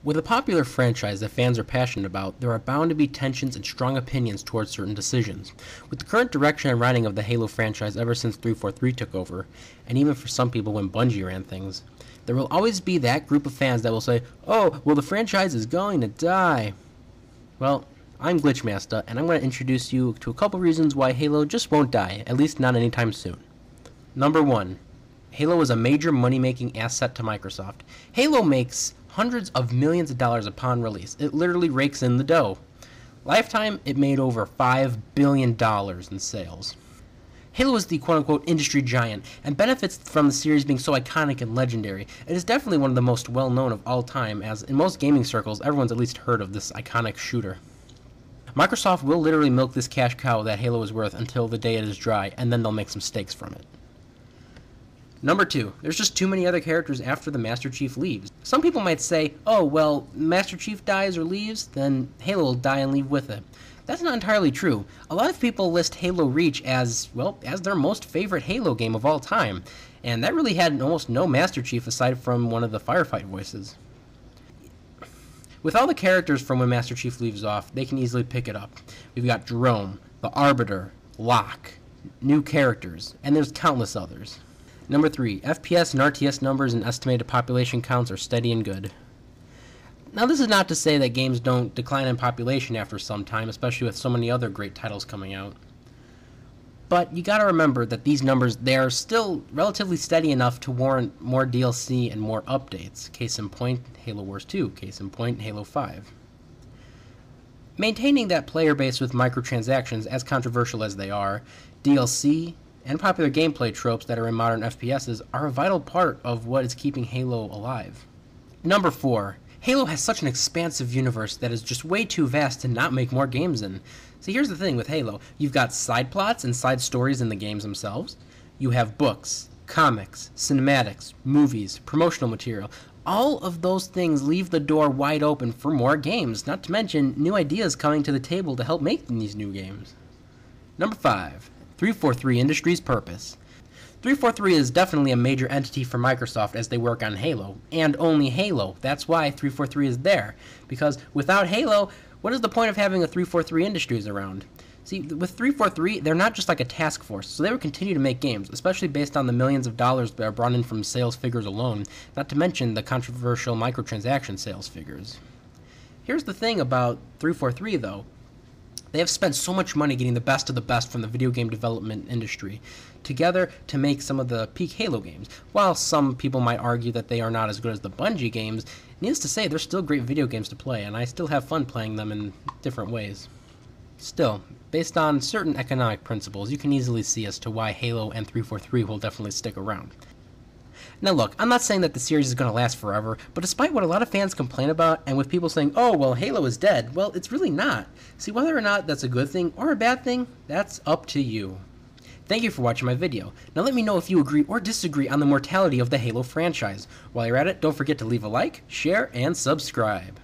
With a popular franchise that fans are passionate about, there are bound to be tensions and strong opinions towards certain decisions. With the current direction and writing of the Halo franchise ever since 343 took over, and even for some people when Bungie ran things, there will always be that group of fans that will say, "Oh, well the franchise is going to die." Well, I'm GlitchMasta, and I'm going to introduce you to a couple reasons why Halo just won't die, at least not anytime soon. Number 1. Halo is a major money-making asset to Microsoft. Halo makes hundreds of millions of dollars upon release. It literally rakes in the dough. Lifetime, it made over $5 billion in sales. Halo is the quote-unquote industry giant and benefits from the series being so iconic and legendary. It is definitely one of the most well-known of all time, as in most gaming circles, everyone's at least heard of this iconic shooter. Microsoft will literally milk this cash cow that Halo is worth until the day it is dry, and then they'll make some steaks from it. Number 2, there's just too many other characters after the Master Chief leaves. Some people might say, oh, well, Master Chief dies or leaves, then Halo will die and leave with it. That's not entirely true. A lot of people list Halo Reach as, well, as their most favorite Halo game of all time, and that really had almost no Master Chief aside from one of the firefight voices. With all the characters from when Master Chief leaves off, they can easily pick it up. We've got Jerome, the Arbiter, Locke, new characters, and there's countless others. Number 3, FPS and RTS numbers and estimated population counts are steady and good. Now this is not to say that games don't decline in population after some time, especially with so many other great titles coming out. But you gotta remember that these numbers, they are still relatively steady enough to warrant more DLC and more updates. Case in point, Halo Wars 2. Case in point, Halo 5. Maintaining that player base with microtransactions, as controversial as they are, DLC, and popular gameplay tropes that are in modern FPSs are a vital part of what is keeping Halo alive. Number 4. Halo has such an expansive universe that is just way too vast to not make more games in. See, here's the thing with Halo. You've got side plots and side stories in the games themselves. You have books, comics, cinematics, movies, promotional material. All of those things leave the door wide open for more games, not to mention new ideas coming to the table to help make these new games. Number 5. 343 Industries' purpose. 343 is definitely a major entity for Microsoft as they work on Halo, and only Halo. That's why 343 is there, because without Halo, what is the point of having a 343 Industries around? See, with 343, they're not just like a task force, so they would continue to make games, especially based on the millions of dollars that are brought in from sales figures alone, not to mention the controversial microtransaction sales figures. Here's the thing about 343 though. They have spent so much money getting the best of the best from the video game development industry together to make some of the peak Halo games. While some people might argue that they are not as good as the Bungie games, needless to say, they're still great video games to play, and I still have fun playing them in different ways. Still, based on certain economic principles, you can easily see as to why Halo and 343 will definitely stick around. Now look, I'm not saying that the series is going to last forever, but despite what a lot of fans complain about, and with people saying, oh, well, Halo is dead, well, it's really not. See, whether or not that's a good thing or a bad thing, that's up to you. Thank you for watching my video. Now let me know if you agree or disagree on the mortality of the Halo franchise. While you're at it, don't forget to leave a like, share, and subscribe.